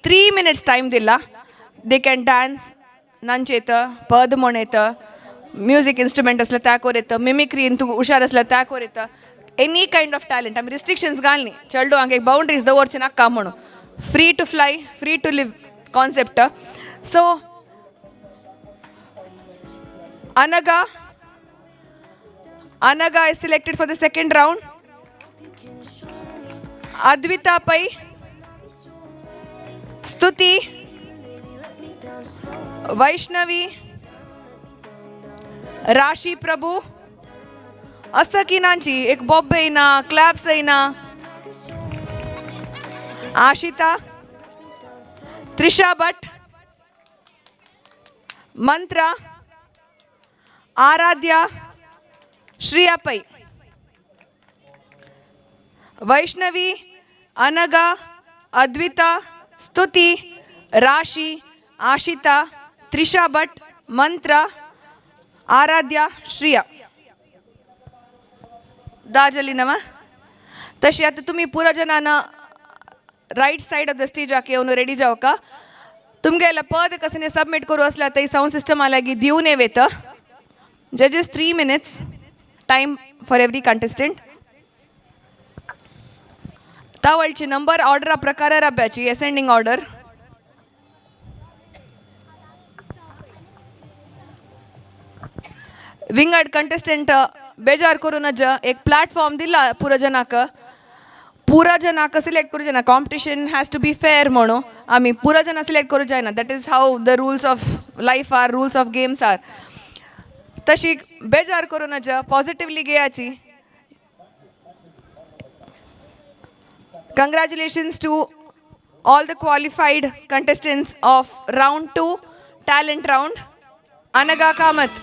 3 minutes time dilla. They can dance, nancheta, padmoneta, music instrument asla takoreta, mimicry into ushar asla takoreta. Any kind of talent. I mean restrictions galni. Chaldo ange boundaries the word chena kamono. Free to fly, free to live concept. So Anaga is selected for the second round. Advita pai Stuti, Vaishnavi, Rashi Prabhu, Asaki Nanchi, ek bobbe ina, claps ina, Ashita, Trisha Bhatt, Mantra, Aradhya, Shriya pai. Vaishnavi, Anaga, Advita, Stuti, Rashi, Ashita, Trisha Bhatt, Mantra, Aradhya, Shriya. दाजली नमा तशी आता तुम्ही पुरा जनाना right side of the stage आके येऊन ready जाओ का तुमगेला पद कसने सबमिट करू असला तरी साऊंड सिस्टम आलागी दिवून येवेत जजेस 3 minutes time for every contestant तावळची नंबर ऑर्डर प्रकार रब्याची असेंडिंग ऑर्डर विंगड कंटेस्टंट बेजार करून एक प्लॅटफॉर्म दिला पुरा जनाक सिलेक्ट करू जायना competition has to be fair म्हणून आम्ही पुरा जना सिलेक्ट करू जायना that is how the rules of life are rules of games are तशी बेजार करून पॉझिटिव्हली घेयाची Congratulations to all the qualified contestants of round 2 talent round. Anaga Kamath.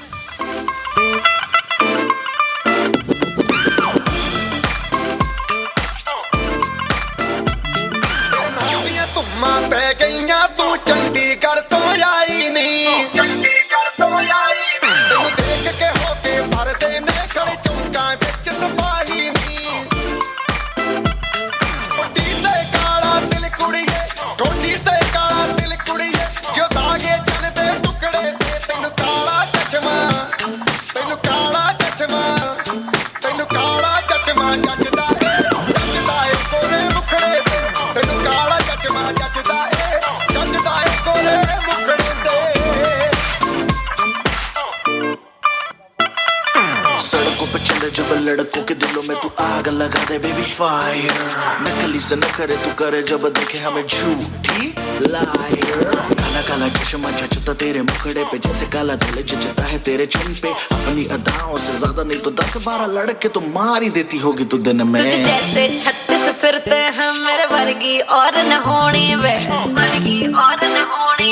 जब लड़कों के दिलों में तू आग लगा दे बेबी फायर नकली से न करे तू करे जब देखे हमें झूठी लायर काला काला चश्मा जचता तेरे मुखड़े पे जैसे काला दिल जचता है तेरे चिन पे अपनी अदाओं से ज्यादा नहीं तो 10-12 लड़के तो मार ही देती होगी तू दिन में तुझे जैसे 36 फिरते हैं मेरे वर्गी और न होनी वे वर्गी और न होनी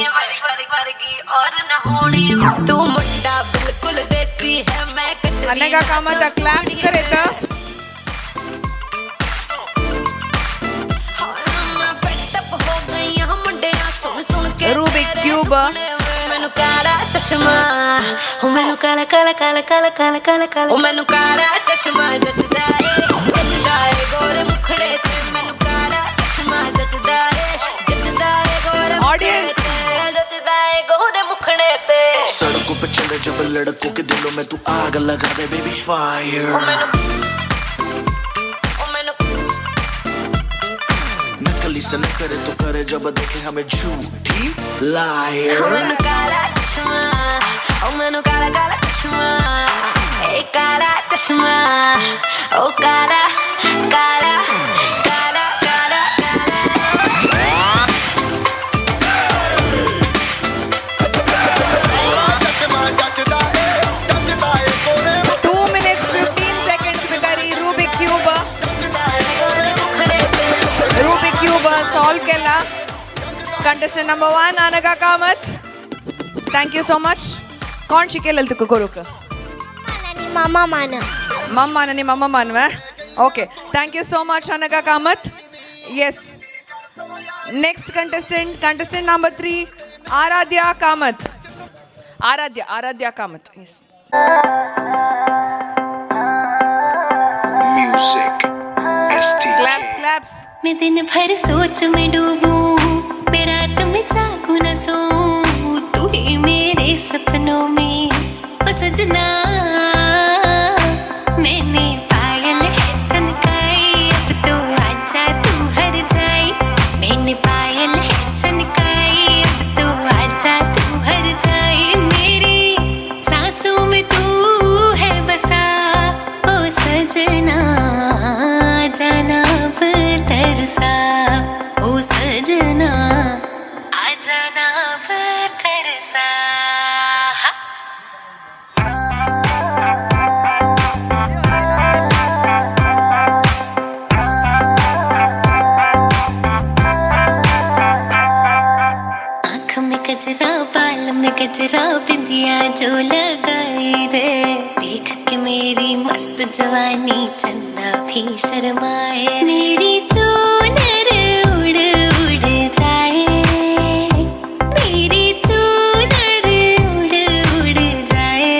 वर्गी और न होनी तू मुंडा बिल्कुल देसी है मैं अनेका कामात क्लॅप्स करेता रूबिक क्यूब मैनू काला चश्मा ओ मैनू काला काला काला काला काला काला काला ओ मैनू काला चश्मा जचदा है गोरे मुखड़े ते मैनू काला चश्मा जचदा है गोरे ऑडियंस जचदा है गोरे मुखड़े ते सड़कों पे चले जब लड़कों के दिलों में तू आग लगा दे बेबी फायर नकली से न करे तो करे जब देखे हमें झूठी लायर मैनू काला चश्मा ओ मैनू काला काला चश्मा ए काला चश्मा ओ काला काला काला काला सॉल्व केला contestant number 1 Anaga Kamat thank you so much कोण शिकेल तुका करूक मम्मा मानव okay thank you so much Anaga Kamat yes next contestant number 3 Aradhya Kamat Aradhya Kamat yes music claps मैं दिन भर सोच में डूबूं मेरा रात में जागू न सोऊं, तू ही मेरे सपनों में ओ सजना। मैंने पायल है चमकाई, अब तो आजा तू हर जाई। मैंने पायल है चमकाई, अब तो आजा तू हर जाई। मेरी सांसों में तू है बसा ओ सजना, जाना अब तरसा ओ सजना, आ जाना अब तरसा। आँख में गजरा, बाल में गजरा, बिंदिया जो लगाई रे, देख के मेरी मस्त जवानी चंदा भी शर्माए। मेरी चूनर उड़ उड़ जाए, मेरी चूनर उड़ उड़ जाए।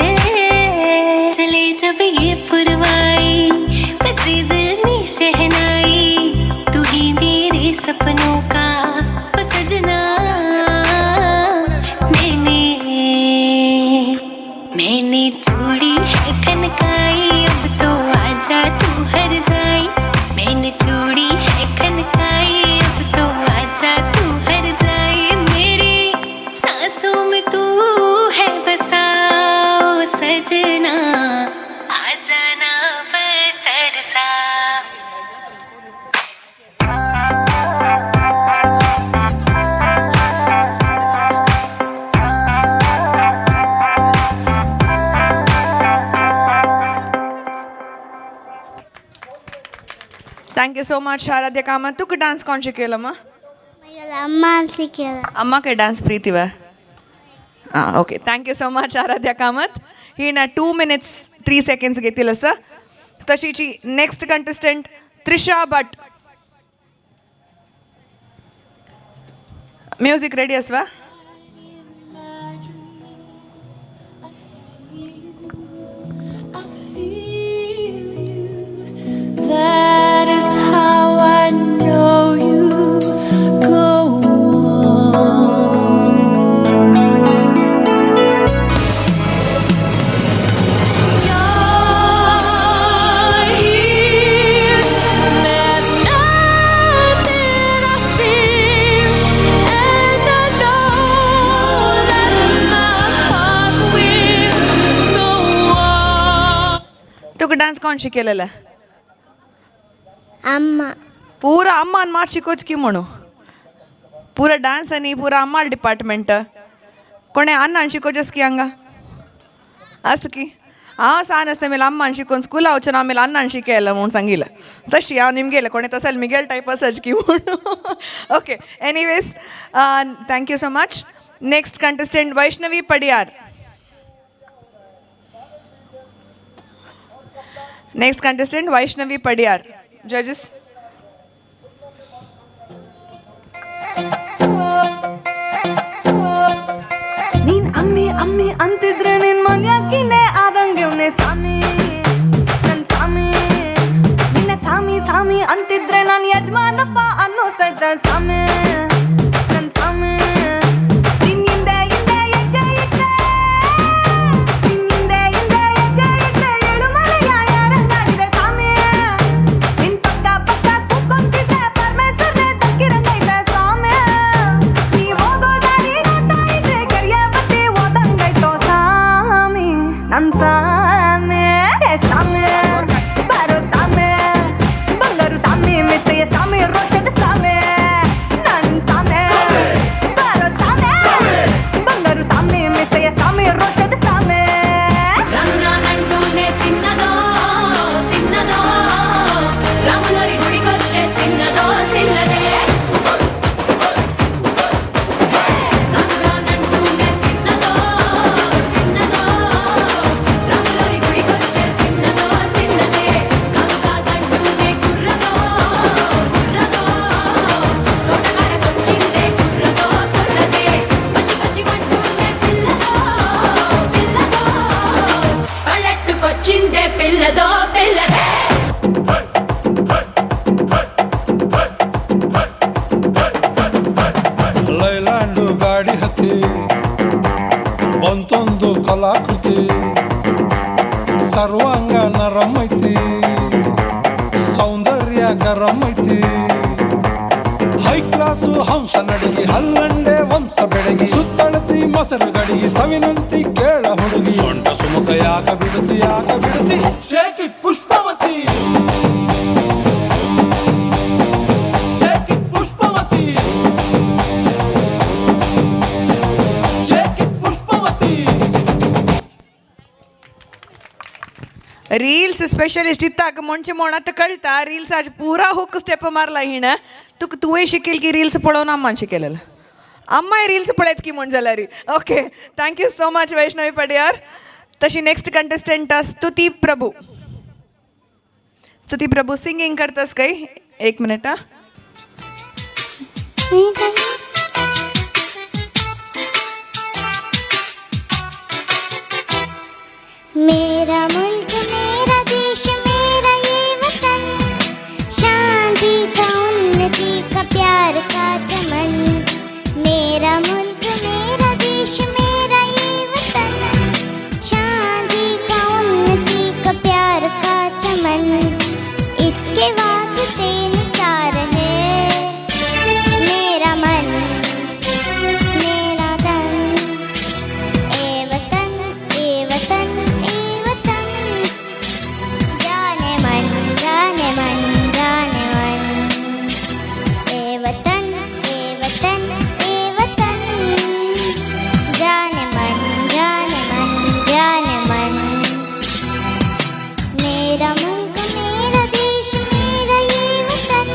चले जब ये पुरवाई, बजे दिल में शहनाई, तू ही मेरे सपनों का ओ सजना। मैंने चूड़ी है खनकाई, अब तो आजा तू हर जाई। मैंने चूड़ी है खनकाई, अब तो आजा तू हर जाई। मेरी सांसों में तू है बसा ओ सजना, आ जाना तरसा। Thank you so much Aradhya Kamath. ತುಕ್ ಡ್ಯಾನ್ಸ್ ಕಾಣ್ ಶಿಕ್ಕೇಲಮ್ಮ? ಅಮ್ಮ ಸಿಕ್ಕಿಲ್ಲ. ಅಮ್ಮಕ್ಕೆ ಡ್ಯಾನ್ಸ್ ಪ್ರೀತಿವ? ಹಾಂ, okay. Thank you so much Aradhya Kamath. ಹೀನ 2 minutes 3 seconds घेतिला सर. तशीची next contestant Trisha Bhat. Music ready असवा? That is how I know you go on. You're here, there's nothing I fear, and I know that my heart will go on. तुक dance कोण शिकेलेलं? ಅಮ್ಮ. पूरा Amman मार शिकोच की म्हणू. पूरा डान्स आणि पूरा अम्माल डिपार्टमेंट कोणे अण्णान शिकोचस की हंगा असं की हांव सान असते ಮೇಲೆ ಅಮ್ಮನ ಶಿಕ್ಕೊಂಡು ಸ್ಕೂಲ್ ಅವಚನ ಆಮೇಲೆ ಅಣ್ಣನ ಶಿಕೆಲ್ಲ म्हणून सांगितलं तशी हांव निमगेले कोणे तसल मिगेल टाईप असच की म्हणून. Okay, anyways thank you so much. Next contestant Vaishnavi Padiyar. Next contestant Vaishnavi Padiyar. जजेस ನೀನ್ ಅಮ್ಮಿ ಅಮ್ಮಿ ಅಂತಿದ್ರೆ ನಿನ್ ಮನ್ಯಾಕಿನೇ ಆದಂಗೆವ್ನೆ ಸಾಮಿ ನನ್ ಸಾಮಿ. ನಿನ್ನ ಸಾಮಿ ಸಾಮಿ ಅಂತಿದ್ರೆ ನಾನ್ ಯಜಮಾನಪ್ಪ ಅನ್ನೋಸ್ತೈತೆ ಸಾಮಿ ನನ್ ಸಾಮಿ. ನಿನ್ ಹಿಂದೆ ಹಿಂದೆ ಹೆಜ್ಜೆ ಇಟ್ಟೆ, ನಿನ್ ಹಿಂದೆ ಹಿಂದೆ ಹೆಜ್ಜೆ ಇಟ್ಟೆ, ಏಳು ಮಲೆಯ ಯಾರಂಗಾಗಿದೆ ಸಾಮಿ. ನಿನ್ ಪಕ್ಕ ಪಕ್ಕ ಕೂತ್ಕೊಂತಿದ್ದೆ, ಪರಮೇಶ್ವರನೇ ದಕ್ಕಿರಂಗೈತೆ ಸ್ವಾಮಿ. ನೀ ಹೋಗೋ ದಾರಿ ನೋಡ್ತಾ ಇದ್ರೆ ಕರಿಯ ಬತ್ತಿ ಓದಂಗೈತೋ ಸಾಮಿ ನನ್ ಸಾಮಿ. ಸಾಮಿ ಬಾರೋ ಸಾಮಿ, ಬಂಗಾರು ಸಾಮಿ, ಮೆಸ್ಸೆಯ ಸಾಮಿ, ರೋಷದ ಸಾಮಿ. ನನ್ ಗರಂ ಐತಿ ಹೈ ಕ್ಲಾಸು ಹಂಸ ನಡಿಗೆ ಹಲ್ಲಂಡೆ ವಂಶ ಬೆಳಗಿ ಸುತ್ತಳತಿ ಮೊಸರು ಗಡಿಗೆ ಸವಿನಂತಿ ಕೇಳ ಹುಡುಗಿ ಸೊಂಟ ಸುಮುಖ ಯಾಕ ಬಿಡುತ್ತಿ shake it Pushpavati shake it Pushpavati shake it Pushpavati reels specialist इत्ताक मोंचे मोणात कळता रील्स आज पुरा हुक स्टेप मारला हिण तुक तुवें शिकेल की रील्स पळोवन अम्मान शिकेलेलं अम्माय रील्स पळयत की म्हण जाल्यार okay thank you so much Vaishnavi Padiyar तशी नेक्स्ट कंटेस्टंट स्तुती प्रभू सिंगिंग करतास काय 1 मिनिट मेरा मुल्क मेरा देश मेरा ये वतन शांति का उन्नति का प्यार का चमन मेरा मुल्क मेरा देश मेरा ये वतन शांति का उन्नति का प्यार का चमन इसके वास्ते निसार है मेरा मन मेरा तन ए वतन ए वतन जाने मन जाने मन जाने मन ए वतन ए वतन ए वतन जाने मन जाने मन जाने मन मेरा मुल्क मेरा देश मेरा ये वतन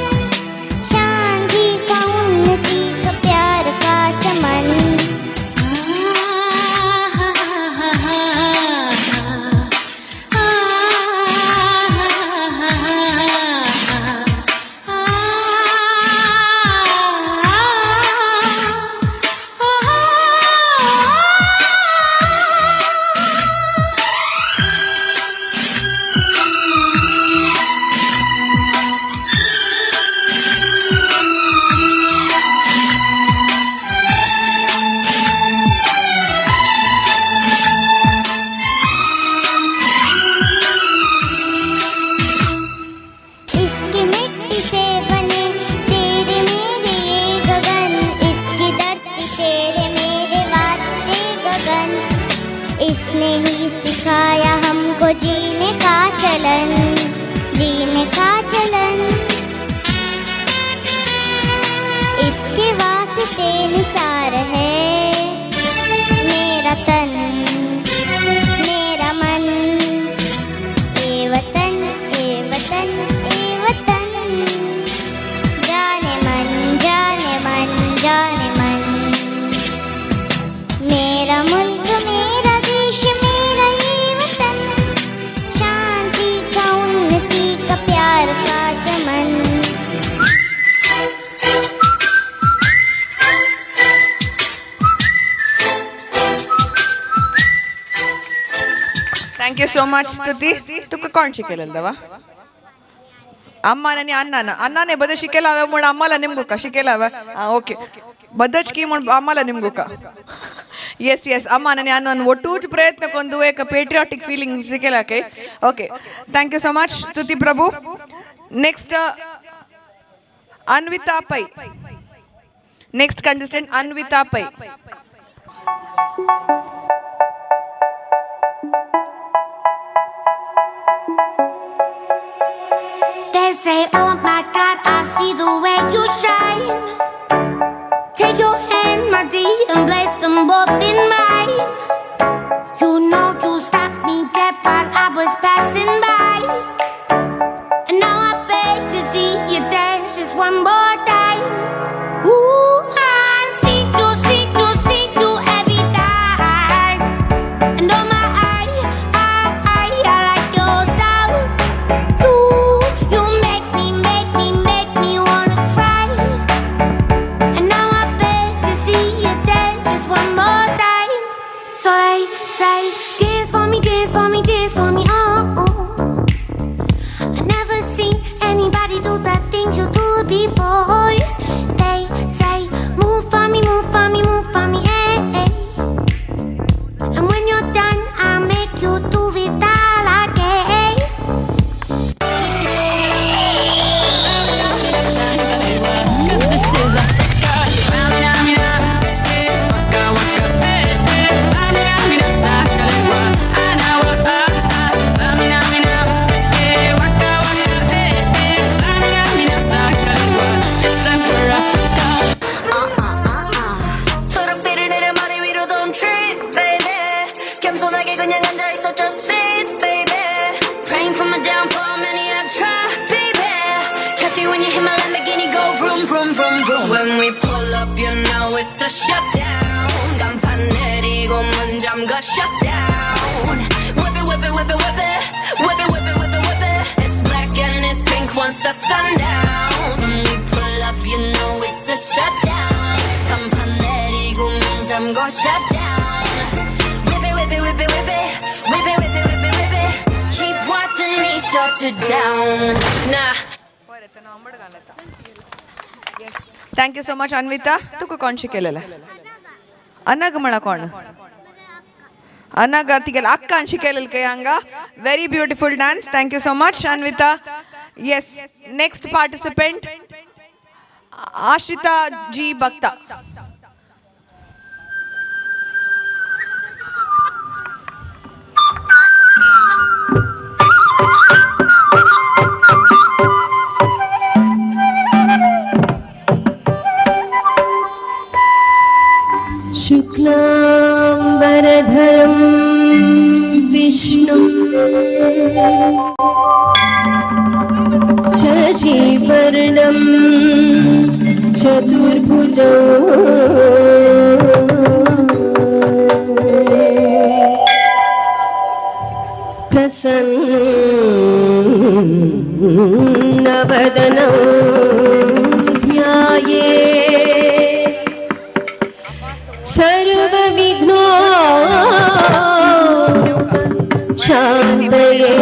शांति का उन्नति का प्यार का चमन इसकी मिट्टी से बने तेरे मेरे ये गगन इसकी धरती तेरे मेरे वास्ते गगन इसने ही सिखाया हमको जीने का चलन इसके वास्ते निसार है मेरा तन मेरा मन ए वतन ए वतन ए वतन जाने मन जाने मन जाने मन मेरा मुल्क मेरा देश मेरा ये वतन शांति का उन्नति का प्यार का चमन थँक्यू सो मच स्तुती तुका कोण शिकयलेलं अम्मान आणि अण्णाने बदल शिकेला हवे म्हणून आम्हाला निमगुका शिकेला हवा ओके बदच की म्हणून आम्हाला निमगुका येस येस अम्मान आणि अण्णान ಒಟ್ಟೂಜ್ ಪ್ರಯತ್ನ ಕೊಂದು ಏಕ ಪೇಟ್ರಿಯಾಟಿಕ್ ಫೀಲಿಂಗ್ ಸಿಕ್ಕೆಲಾಕೆ okay thank you so much Stuti Prabhu next Anvita Pai next contestant Anvita Pai They say, oh my God, I see the way you shine. Take your hand, my dear, and place them both in mine. You know you stopped me dead while I was passing by. And now I beg to see you dance just one more time. Ooh, I see you every time. And oh my, I like your style. You make me wanna cry. And now I beg to see you dance just one more time. So they say, dance for me, dance for me, dance for me, oh, oh. I never seen anybody do the things you do before. see when you hear my Lamborghini go vroom, vroom, vroom, vroom. When we pull up, you know it's a shutdown. 간판 내리고 문 잠가 shutdown. Whip it, whip it, whip it, whip it. Whip it, whip it, whip it, whip it. It's black and it's pink once the sundown. When we pull up, you know it's a shutdown. 간판 내리고 문 잠가 shutdown. Whip it, whip it, whip it, whip it. Whip it, whip it, whip it, whip it. Keep watching me shut it down. Nah. Thank you so much Anvita. तुका कोण शिकयलेलं? अनग म्हणा कोण? अनग तिगेल अक्कान शिकयलेलं काय हांगा. Very beautiful dance. Thank you so much Anvita. Yes, next participant Ashrita ji Bhakta. शुक्लाम्बरधरं विष्णुं शशिवर्णं चतुर्भुजं प्रसन्नवदनं ध्यायेत् सर्वविघ्नो शान्तये.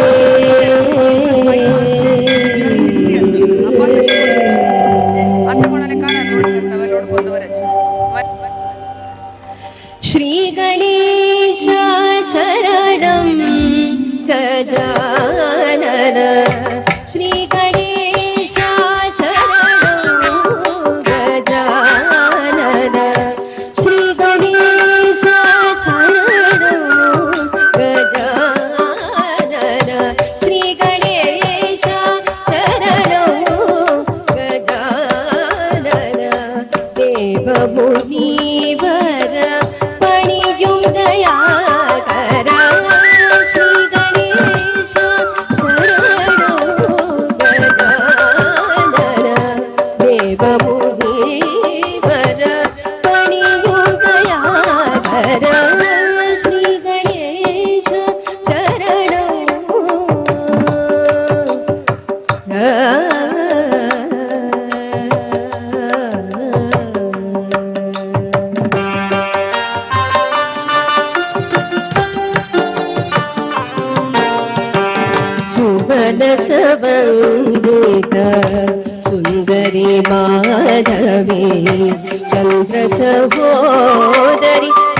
श्रीगणेश शरणं गजानन. श्रीगणेश शरणं गजानन. श्रीगणेश शरणं गजानन. श्रीगणेश शरणं गजानन. देवमुनीवर पणियुं दयाकर. श्रीगणेश शरणं गजानन. देवमुनीवर पणियुं दयाकर. श्रीगणेश शरणं सुवनसवन्दित सुन्दरी माधवी चन्द्रसहोदरि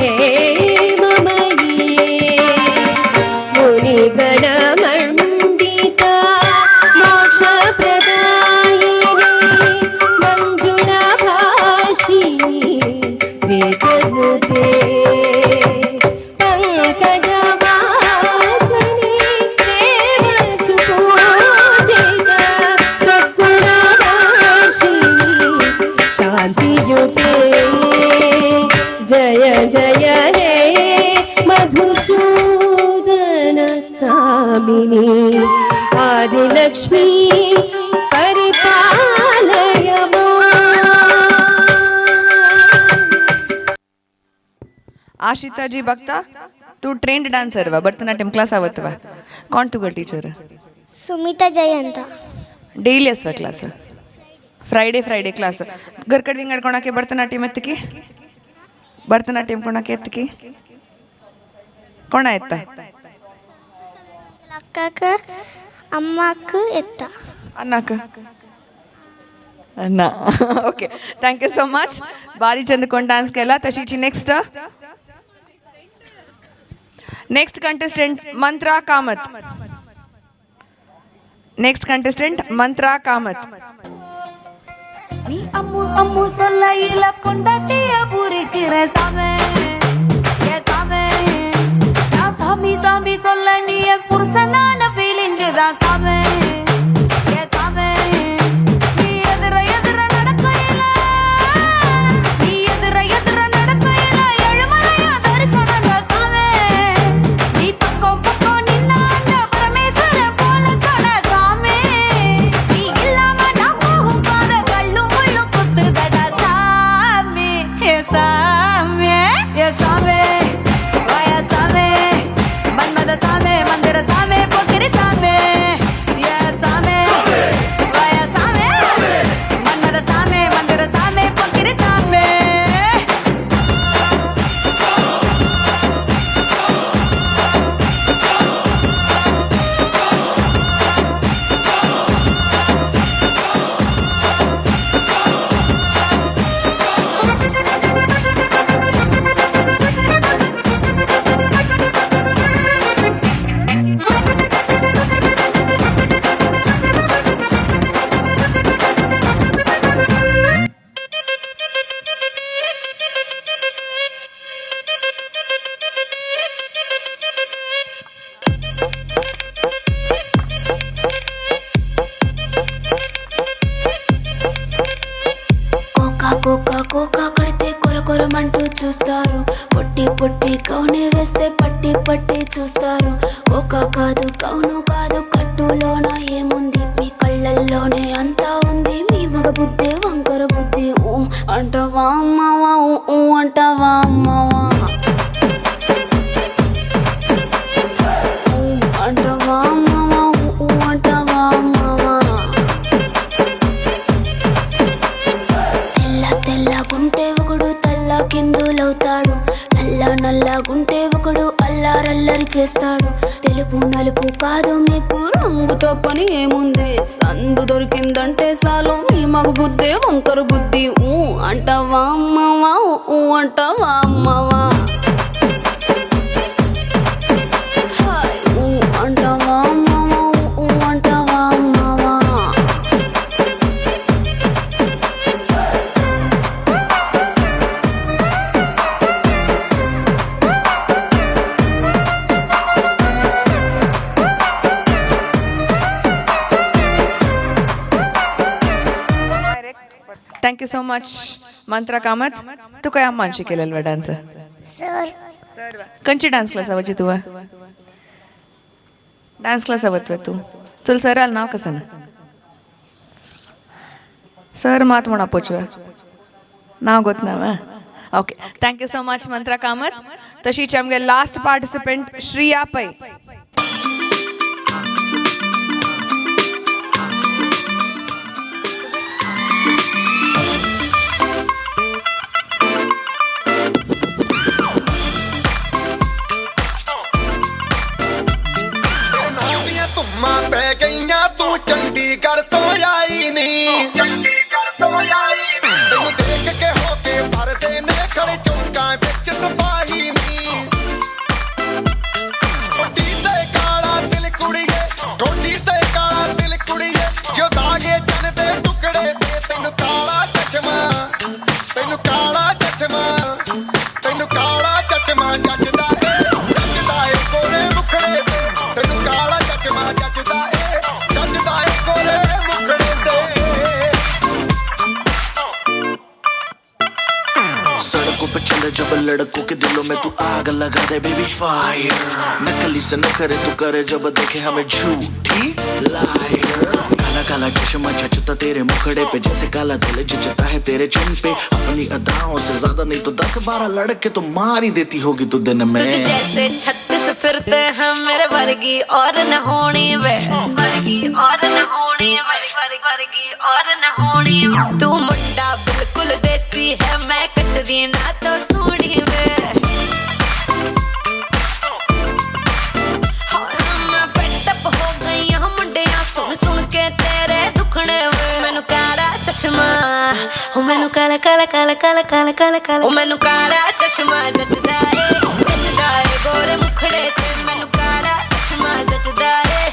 हेममयी मुनिगणमण्डिता मोक्षप्रदायिनी मञ्जुळाभाषिणी वेदनुते पङ्कजवासिनी देवसुपूजिता सद्गुणवर्षिणी शान्तियुते. जय जय हे मधुसूदन कामिनी आदिलक्ष्मी परिपालय आशिता जी बघता तू ट्रेंड डान्सर वा भरतनाट्यम क्लास आवतवा कोण तुका टीचर? सुमिता जयंत. ಡೈಲಿ ಅಸ್ವ ಕ್ಲಾಸ್? Friday class. ಗರ್ಕಡ್ ವಿಂಗಡ್ ಕೊಣಕ್ಕೆ ಭರತನಾಟ್ಯಂ ಎತ್ತಕಿ? ಭರತನಾಟ್ಯಂ ಕೊಣಕ್ಕೆ ಎತ್ತಕಿ ಕೊಣ ಎತ್ತ? ಅಕ್ಕಕ್ಕೆ ಅಮ್ಮಕ್ಕೆ ಎತ್ತ ಅನ್ನಕ್ಕ ಅನ್ನ. Okay, thank you so much. ಭಾರಿ ಚಂದ ಕೊಂಡು ಡ್ಯಾನ್ಸ್ ಕೆಲ್ಲ ತಶೀಚಿ. Next contestant Mantra Kamath. Next contestant Mantra Kamath. நீ அம்மு அம்மு சொல்ல இல பொண்டாட்டிய புரிக்கிற சாமே ஏ சாமே. நான் சாமி சாமி சொல்ல நீ என் புருஷனான ஃபீலிங் தான் சாமே ஏ சாமே. நீ எதிர எதிர நடக்கையில நீ எதிர எதிர நடக்கையில எழுமலையா தரிசனம் சாமே. நீ பக்கம் பக்கம் நின்னா பரமேஸ்வர போல தொட சாமே. நீ இல்லாம நான் కోకా కోకా కడితే కొర కొరమంటూ చూస్తారు, పొట్టి పొట్టి కౌనే వేస్తే పట్టి పట్టి చూస్తారు. కోకా కాదు కౌను కాదు, కట్టులోన ఏముంది, మీ కళ్ళల్లోనే అంతా ఉంది. మీ మగ బుద్ధి వంకర బుద్ధి. ఊ అంటావా అమ్మావా, ఊ అంటావా అమ్మావా, ఊ అంటావా అమ్మావా, ఊ అంటావా అమ్మావా. తెల్ల తెల్లగుంటే ఒకడు తల్ల కిందులవుతాడు, నల్ల నల్లగుంటే ఒకడు అల్లారల్లరి చేస్తాడు. తెలుపు నలుపు కాదు మీకు రంగుతో పని ఏముంది, సందు దొరికిందంటే చాలు మీ మగ బుద్ధి వంకర బుద్ధి. ఊ అంటావా అమ్మావా, ఊ అంటావా అమ్మావా, హాయ్ ఊ అంటావా అమ్మావా, ఊ అంటావా అమ్మావా. Thank you so much Mantra Kamat. तू काय मानशी केलेलं डान्स? सर खंयची डान्स क्लास आवची तुवा? डान्स क्लास आवत तू? तुला सर आलं नाव कसं ना? सर मात म्हणा पोचवा नाव गोत ना. Okay, thank you so much Mantra Kamath. तशीच आमगे लास्ट पार्टिसिपेंट श्रिया पै. ਪੈ ਗਈਆਂ ਤੂੰ ਚੰਡੀਗੜ੍ਹ ਤੋਂ ਆਈ ਨੀ, ਚੰਡੀਗੜ੍ਹ ਤੋਂ ਆਈ ਨੀ, ਤੈਨੂੰ ਦੇਖ ਕੇ ਹੋ ਕੇ ਭਰਦੇ ਨੇ ਖੜੇ ਚੌਂਕਾਂ ਵਿੱਚ ਸਿਪਾਹੀ ਨੀ. ਠੋਡੀ ਤੇ ਕਾਲਾ ਦਿਲ ਕੁੜੀਏ, ਠੋਡੀ ਤੇ ਕਾਲਾ ਦਿਲ ਕੁੜੀਏ, ਜੋ ਦਾਗੇ ਚੰਨ ਦੇ ਟੁਕੜੇ ਤੇ ਤੈਨੂੰ ਕਾਲਾ ਚਸ਼ਮਾ, ਤੈਨੂੰ ਕਾਲਾ ਚਸ਼ਮਾ, ਤੈਨੂੰ ਕਾਲਾ ਚਸ਼ਮਾ ਜੱਜਦਾ ਏ, ਜੱਜਦਾ ਏ ਕੋਲੇ ਮੁਖੜੇ ਤੇ ਤੈਨੂੰ ਕਾਲਾ ਚਸ਼ਮਾ ਜੱਜਦਾ ਏ, ਜੱਜਦਾ ਏ ਕੋਲੇ ਮੁਖੜੇ ਤੇ. सड़कों पे चले जब लड़कों के दिलों में तू आग लगा दे बेबी फायर, नकली से न करे तू करे जब देखे हमें झूठी लायर. काला काला चश्मा जचता तेरे मुखड़े पे जैसे काला दिल जचता है तेरे चिन पे. अपनी अदाओं से ज्यादा नहीं तो 10-12 लड़के तो मार ही देती होगी तू दिन में. तुझे जैसे 36 फिरते हैं मेरे वर्गी और न होनी वे, वर्गी और न होनी वे, वर्गी और न होनी. तू मुंडा बिल्कुल देसी है, मैं कटरी ना तो सूढ़ी वे. मैं फेटअप हो गई हूं मुंडिया सुन सुन के तेरे दुखने वे. मैनू काला चश्मा, ओ मैनू काला काला काला काला काला काला काला, ओ मैनू काला चश्मा जचदा ए, जचदा ए गोरे मुखड़े ते. मैनू काला चश्मा जचदा ए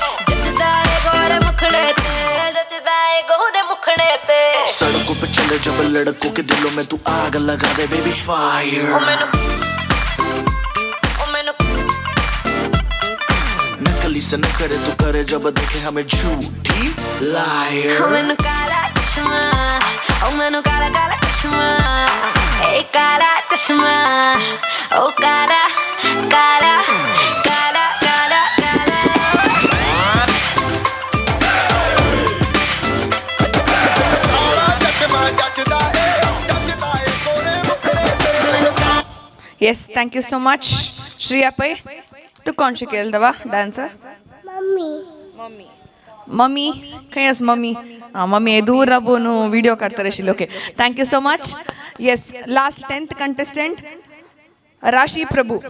गोरे मुखड़े ते, जचदा ए गोरे मुखड़े ते. सड़कों पे चले जब लड़कों के दिलों में तू आग लगा दे बेबी फायर. नकली से न करे तू करे जब देखे हमें झूठी लायर. मैनू काला चश्मा, ओ मैनू काला काला चश्मा, ए काला चश्मा, ओ काला काला काला काला काला. Yes, thank you so much Shriya पै. तू कोण शिकेल दवा डान्स? मम्मी मम्मी खंय आस मम्मी? हां मम्मी दूर राबून व्हिडिओ काडटा आशिल्ली. Okay, thank you so much. Yes, last 10th contestant राशी प्रभू.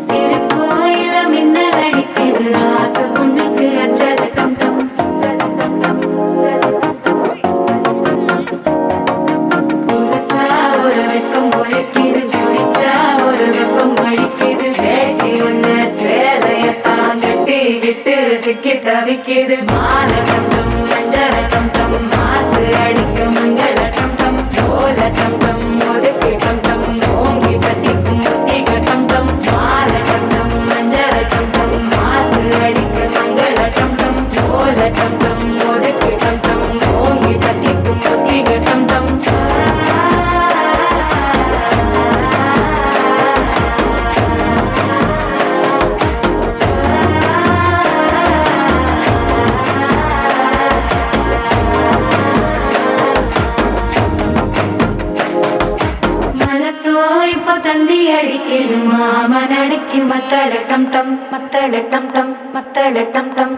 सिर कोई சிக்கி தவிக்கிது மால டம் டம் மஞ்சர டம் டம் மாத்து அடிக்க மங்கள டம் டம் ஓல டம் டம் ஒதுக்கு டம் டம் ஓங்கி பத்திக்கும் புத்திக டம் டம் மால டம் டம் மஞ்சர டம் டம் மாத்து அடிக்க மங்கள டம் டம் ஓல டம் டம் ஒதுக்கு டம் டம் ஓங்கி பத்திக்கும் புத்திக டம் டம் தந்தி அடிக்கிது மாமன் அடிக்கு மத்தள டம் டம் மத்தள டம் டம் மத்தள டம் டம்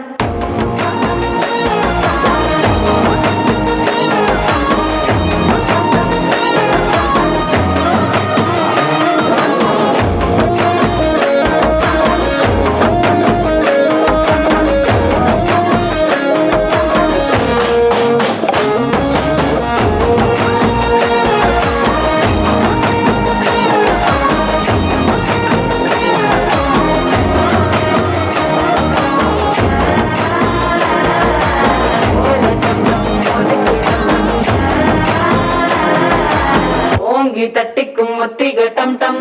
தட்டிக்கும் ஒத்திக டம் டம்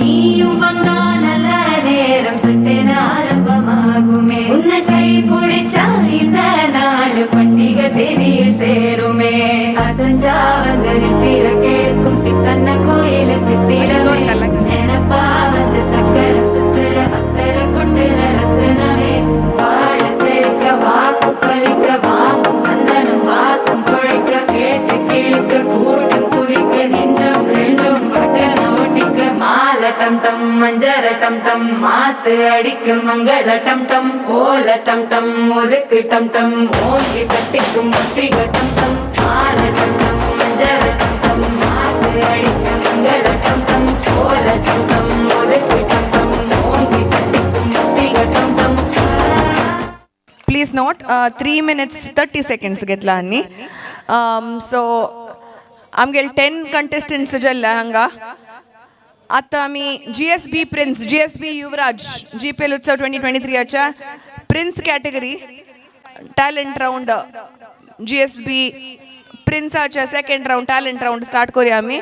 நீயும் வந்தா நல்ல நேரம் சட்டென ஆரம்பமாகுமே உன்னை கை பிடிச்சா இந்த நாலு பண்டிகை தேதியில் சேருமே அசஞ்சா வந்து நித்திர கேட்கும் சித்தன்ன கோயில சித்திரமே நினப்பா வந்து சக்கரம் சுத்துற அத்தர கொட்டுற ரத்தினமே வாழ செழிக்க வாக்கு பலிக்க வாங்கும் சந்தனம் வாசம் பொழைக்க கேட்டு கிழிக்க கூட்டம் குதிக்க நெஞ்சம் ரெண்டும் பட்டன ஒட்டிக்க மால டம் டம் மஞ்சர டம் டம் மாத்து அடிக்க மங்கள டம் டம் ஓல டம் டம் ஒதுக்கு டம் டம் ஓங்கி தட்டிக்கும் ஒட்டிக டம் டம் மால டம் டம் மஞ்சர டம் டம் மாத்து அடிக்க மங்கள டம் டம் ஓல டம் டம் ஒதுக்கு டம் டம் ஓங்கி தட்டிக்கும் ஒட்டிக டம் டம் Please note 3 minutes 30 seconds घेतला आणि सो आमगेल 10 contestants जल्ला हंगा आता आम्ही GSB prince GSB Yuvraj GPL Utsav 2023 च्या prince category talent round GSB प्रिन्साच्या second round talent round start करूया आम्ही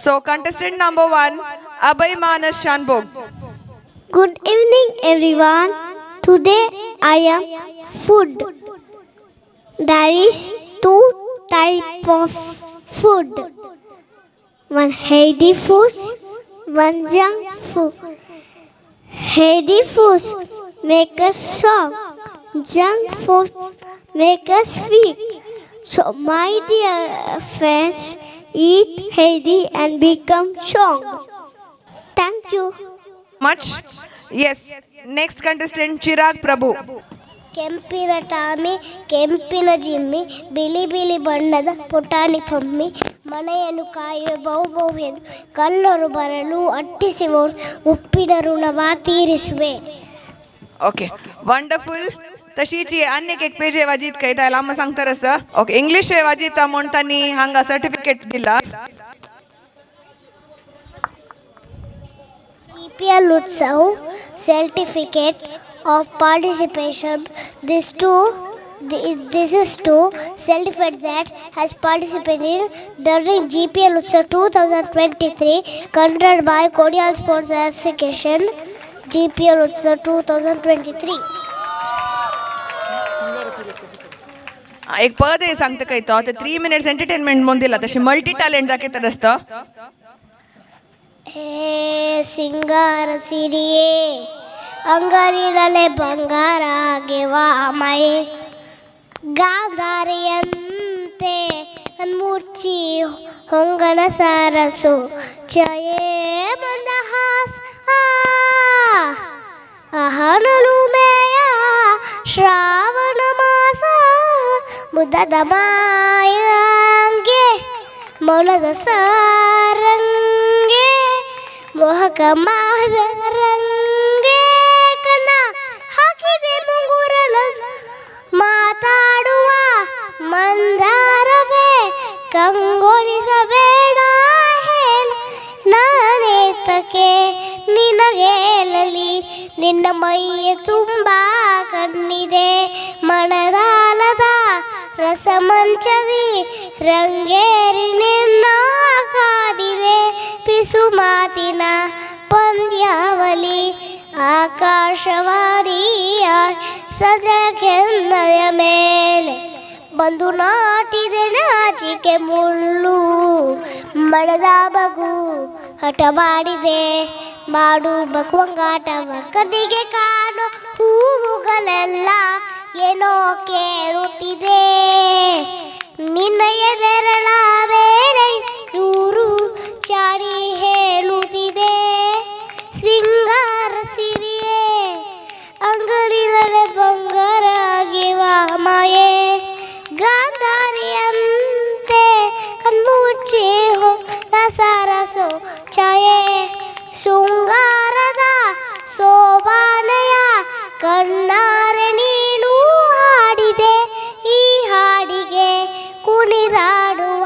so contestant number 1 Abhay Manas Shanbhog. Good evening, everyone. Today I am food. There is two type of food. One healthy food, one junk food. Healthy food make us strong. Junk food make us weak. So my dear friends, eat healthy and become strong. Thank you. Much. Yes. Next contestant Chirag Prabhu. ಕೆಂಪಿನ Tommy ಕೆಂಪಿನ Jimmy ಬಿಳಿ ಬಿಳಿ ಬಣ್ಣದ ಪುಟಾಣಿ ಪಮ್ಮಿ ಮನೆಯನ್ನು ಕಾಯುವ ಬಹುಬಹುವೆನು colour ಬರಲು ಅಟ್ಟಿಸುವವರು ಉಪ್ಪಿನ ಋಣವ ತೀರಿಸುವೆ. Okay wonderful. तशीच अन्य एक पेज वाजीत काय त्याला आम्हाला सांगता असं ओके इंग्लिश वाजीत म्हणतानी हांगा सर्टिफिकेट दिला. GPL Utsav certificate of participation. This is to certify that has participated during GPL Utsav 2023 conducted by Cordial Sports Association GPL Utsav 2023. एक पद आहे सांगतं काय तो 3 minutes एंटरटेनमेंट म्हणून दिला तशी मल्टी टॅलेंट दाखवतात असतं. ಹೇ ಸಿಂಗಾರ ಸಿರಿಯೇ ಅಂಗರಿರಲೆ ಬಂಗಾರ ಗೆವಾ ಮಾಯೆ ಗಾಂಧಾರಿಯಂತೆ ಮುರ್ಚಿ ಹೊಂಗನ ಸರಸು ಚಯೇ ಮಂದಹಾಸ ಅಹನಲು ಮೇಯ ಶ್ರಾವಣ ಮಾಸ ಮುದದ ಮಾಯಂಗೆ ಮೊಲದ ಸಾರಂಗೆ ಮೋಹಕ ಮಾದರಂಗೆ ಕಣ ಹಾಕಿದೆ ಮುಂಗುರಲ ಮಾತಾಡುವ ಮಂದಾರವೇ ಕಂಗೊಳಿಸಬೇಡ ಹೇಳ ನಾನೇತಕ್ಕೆ ನಿನಗೇಲಲಿ ನಿನ್ನ ಮೈಯ ತುಂಬ ಕಣ್ಣಿದೆ ಮನದಾಲದ ರಸಮಂಚದಿ ರಂಗೇರಿ ನಿನ್ನ ಕಾದಿದೆ ಪಿಸು ಮಾತಿನ ಪಂದ್ಯಾವಲಿ ಆಕಾಶವಾಣಿಯ ಸಜ ಕೆನ್ನಯ ಮೇಲೆ ಬಂದು ನಾಟಿದೆ ನಾಚಿಕೆ ಮುಳ್ಳು ಮಡದ ಮಗು ಹಠ ಮಾಡಿದೆ ಮಾಡು ಬಕುವಂಗಾಟವ ಕಣ್ಣಿಗೆ ಕಾಣೋ ಹೂವುಗಳೆಲ್ಲ ಏನೋ ಕೇಳುತ್ತಿದೆ ನಿನ್ನಯ ನೆರಳ ವೇಳೆ ಇವರು ಚಾಡಿ ಹೇಳುತ್ತಿದೆ ಸಿಂಗಾರ ಸಿರಿಯೇ ಅಂಗಲಿನಲೆ ಬಂಗಾರ ಆಗಿವ ಮಾಯೆ ಗಾಂಧಾರಿಯಂತೆ ಕಣ್ಮುಚ್ಚಿ ಹೋ ರಸರಸೋ ಛಾಯೆ ಶೃಂಗಾರದ ಸೋಬಾನೆಯ ಕಣ್ಣಾರೆ ನೀನು ಹಾಡಿದೆ ಈ ಹಾಡಿಗೆ ಕುಣಿದಾಡುವ.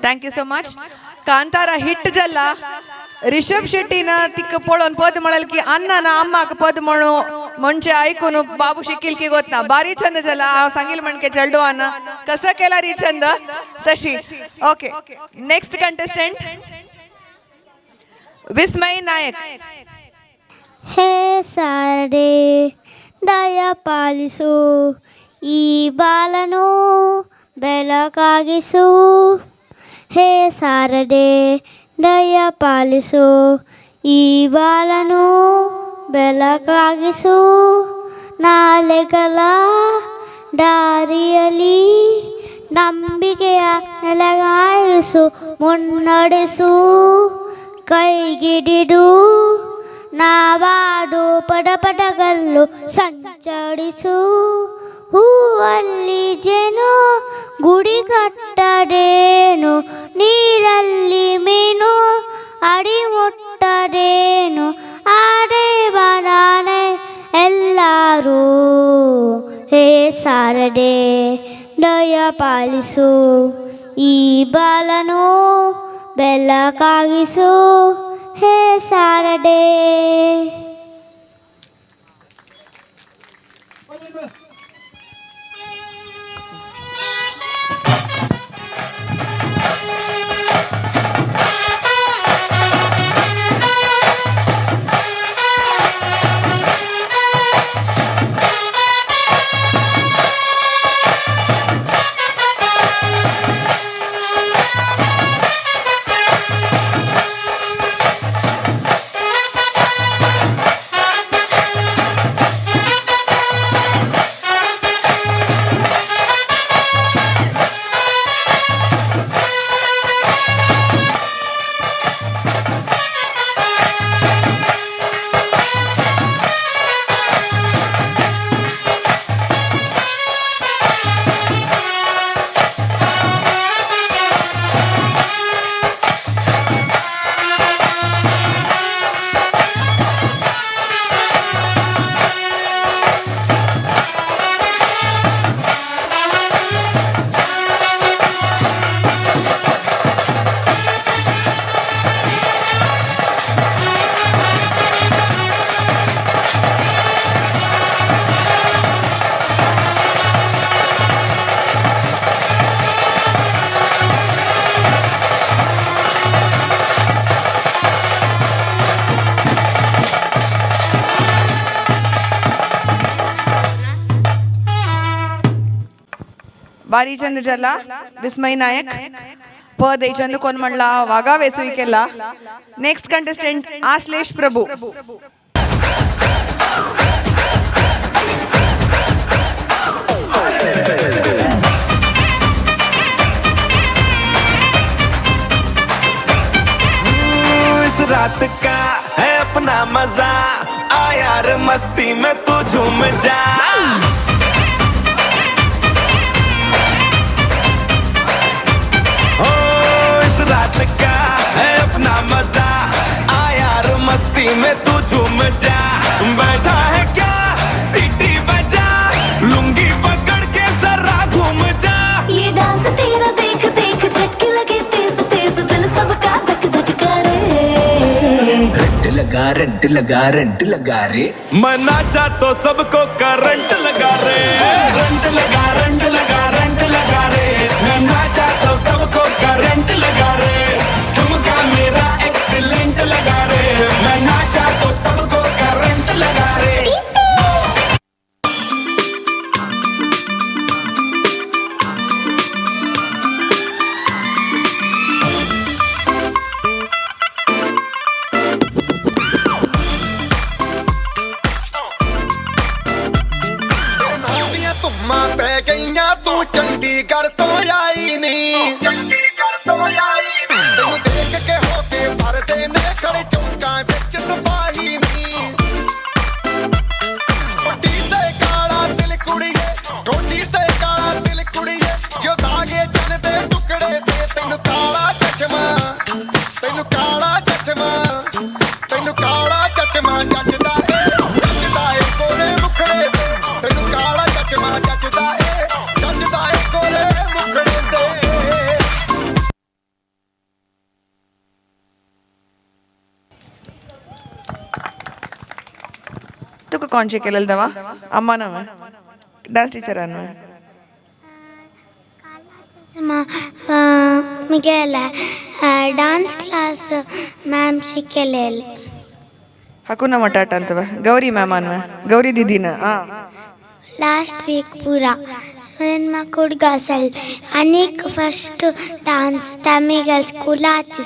Thank you so much. Kantara hit ಜಲ್ಲ ರಿಷಬ್ ಶೆಟ್ಟಿನ ತಿಕ್ಕ ಪೋಳೋನ್ ಪದ್ ಮಾಡಲ್ಕಿ ಅನ್ನನ ಅಮ್ಮಕ ಪದ್ ಮಣು ಮುಂಚೆ ಆಯ್ಕೊನು ಬಾಬು ಶಿಕ್ಕಿಲ್ಕಿ ಗೊತ್ತಾ ಬಾರಿ ಚಂದ ಜಲ್ಲ ಆ ಸಂಗಿಲ್ ಮಣ್ಕೆ ಜಲ್ಡು ಅನ್ನ ಕಸ ಕೆಲಾರಿ ಚಂದ ತಶಿ. Okay, next contestant Vismay Nayak. ಹೇ ಸಾರಡೆ ದಯ ಪಾಲಿಸು ಈ ಬಾಲನು ಬೆಳಕಾಗಿಸು ಹೇ ಸಾರಡೆ ದಯ ಪಾಲಿಸು ಈ ಬಾಲನು ಬೆಳಕಾಗಿಸು ನಾಳೆಗಳ ದಾರಿಯಲ್ಲಿ ನಂಬಿಕೆಯ ನೆಲೆಗಾಯಿಸು ಮುನ್ನಡೆಸು ಕೈಗಿಡಿದು ನಾವಾಡು ಪಟಪಟಗಲ್ಲು ಸಂಚರಿಸು ಹೂವಲ್ಲಿ ಜೇನು ಗುಡಿ ಕಟ್ಟಡೇನು ನೀರಲ್ಲಿ ಮೀನು ಅಡಿ ಮುಟ್ಟಡೇನು ಆಡೆ ಬನಾನೆ ಎಲ್ಲರೂ ಹೇ ಸಾರಡೆ ದಯ ಪಾಲಿಸು ಈ ಬಾಲನು ಬೆಳಕಾಗಿಸು ಹೇ ಸಾರಡೆ. ಬಾರಿ ಚಂದ ಜಲ್ಲ ವಿಸ್ಮಯ್ ನಾಯಕ್ ಪದ ಚಂದ ಕೊನ್ ಮಾಡ್ಲ ವಾಗ ವೇಸುವಿಕೆಲ್ಲ. ನೆಕ್ಸ್ಟ್ ಕಂಟೆಸ್ಟೆಂಟ್ ಆಶ್ಲೇಷ್ ಪ್ರಭು. इस रात का है अपना मजा आ यार मस्ती में तू झूम जा रात का है अपना मजा आ यार मस्ती में तू झूम जा बैठा है क्या सीटी बजा लुंगी पकड़ के जरा घूम जा ये डांस तेरा देख देख झटके रेंट लगा रे मैं नाचा तो सबको करंट लगा रे रेंट लगा रे मैं नाचा तो सबको करंट लगा रे ठुमका मेरा एक्सीलेंट लगा रे मैं नाचा तो सबको करंट लगा रे तू चंडीगढ़ तो आई नहीं तेनू देख के होके भरदे ने खड़े चौंका विच सिपाही नहीं टोटी ते काला दिल कुड़िए टोटी ते काला दिल कुड़िए जो दागे जन दे टुकड़े ते तेनू काला चश्मा जचदा ए कोरे मुखड़े तेनू काला चश्मा जचदा ए कोरे मुखड़े ते तुका कोण शिकयलेलें दवा अम्मा न्हय डान्स टीचरान मिगेला डान्स क्लास मैम शिकलेले हकुना मटाट ಅಂತವ ಗೌರಿ ಮ್ಯಾಮ್ ಅನ್ವ ಗೌರಿ ದೀದಿನ लास्ट वीक पूरा ನನ್ನ ಕುಡ್ಗಾಸಲ್ ಅನೇಕ ಫಸ್ಟ್ डान्स ತಮಿಗಲ್ ಸ್ಕೂಲಾಚಿ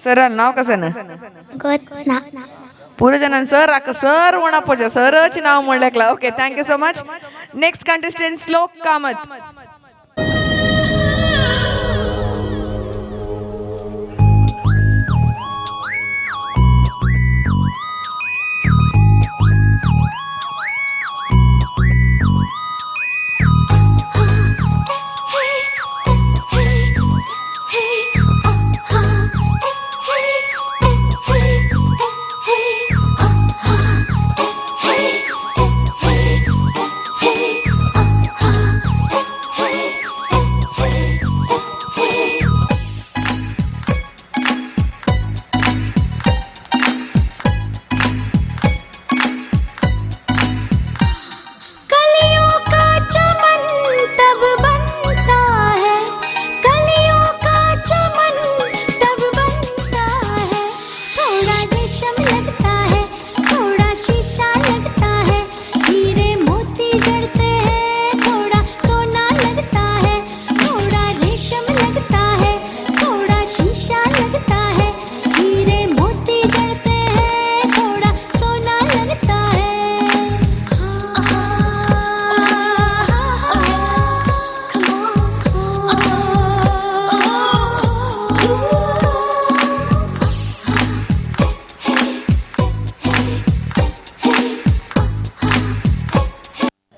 सर नाव कसं ಗೊತ್ತಾ पुरे जणांन सर आका सर म्हणा पोजा सरच नाव म्हणलेकला okay thank you so much next contestant Shlok Kamath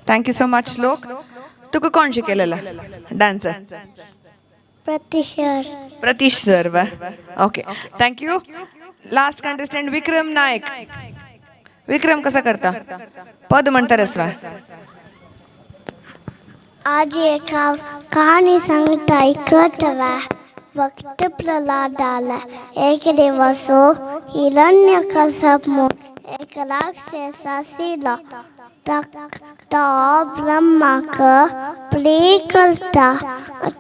thank you so much Shlok तुका कोण शिकयलेला डान्स प्रतीश सर वा okay thank you last contestant Vikram नायक विक्रम कसा करता पद म्हणतारस वा आज एक कहानी सांगता ऐकतवा वक्त प्रल्हादाला एक दिवसो हिरण्यकश्यपु एक राक्षसासीला त्या ब्रह्माक प्रे करता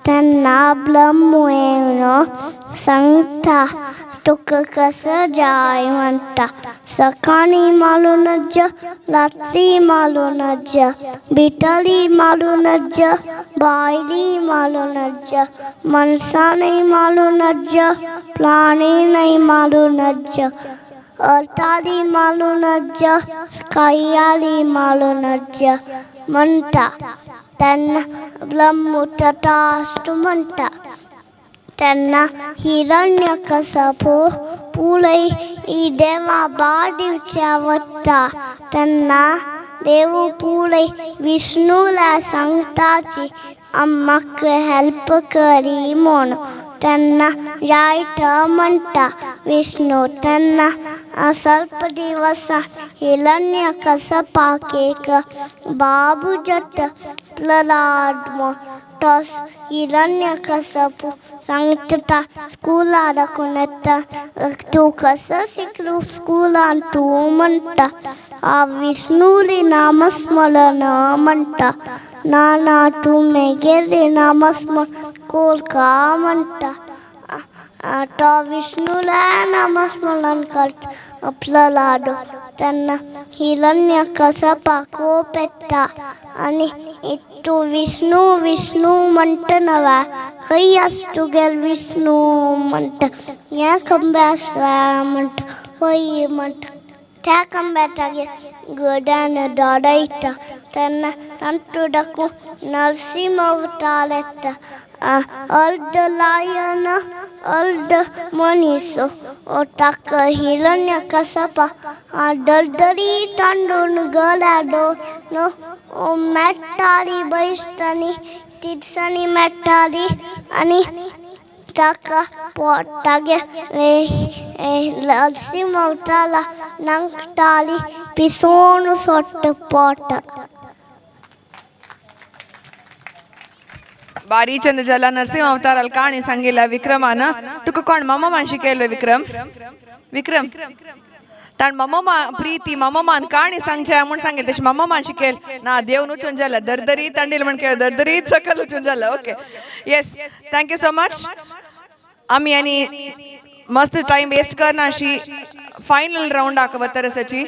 त्यांना ब्रह्मेनो सांगता तुका कसं जाय म्हणता सकाळी मालूनच रात्री मालूनच बिटली मालूनच बायली मालूनच माणसाने मालूनच प्राणी नाही मालूनच अर्थाली मालूनच कायाली मालूनच म्हणता त्यांना ब्रह्म तथास्तु म्हणता त्यांना हिरण्यकश्यपु पुढे देवा बाडीवच्या त्यांना देव पुढे विष्णूला सांगताची आम्हाक हेल्प करी म्हणून त्यांना जायचं म्हणता विष्णू त्यांना ಸ್ವಲ್ಪ दिवस हिरण्यकश्यपाक एक बाबू जट प्रल्हाद टॉस हिरण्यकसपू सांगता स्कूल आडकुनेता तू कसं शिकलो स्कूलान तू म्हणता आ विष्णुली नामस्मरण म्हणता नाना तुम्ही गेले नामस्मरण कोल का म्हणता आता विष्णूला नामस्मरण करत आपला लाडू त्यांना हिरण्यकसपा कोपेटा आणि तू विष्णू विष्णू म्हणत नवा काही असतो गेल विष्णू म्हणत या कंब्यास म्हणत होई म्हणत त्या कंब्याटागे गड्यानं दाडायता त्यांना नंतू डकू नरसिंह अवतार येता अर्ध लायन अर्ध मनीसो टाक हिरण्यकसपा दरदरी तांडून गलाडो न मेट्टारी बैसतानी तिरसानी मेट्टारी आणि टाका पोटागे नरसिंह अवताला नंगटाली पिसोन सोट पोट बारी चंद जला नरसिंह अवताराल काणी सांगिला विक्रमान तुका कोण मम्मा मानशी केलो विक्रम विक्रम ताण मम्मा प्रीती मम्मा मान काणी सांगचे म्हणून सांगेल तशी मम्मा मानशी केल ना देव नुचून जाला दरदरी तंडील म्हण केलं दरदरी सकल उचून जाला okay yes thank you so much आम्ही आणि मस्त टाइम वेस्ट करना अशी फायनल राउंड आक बत्तरसाची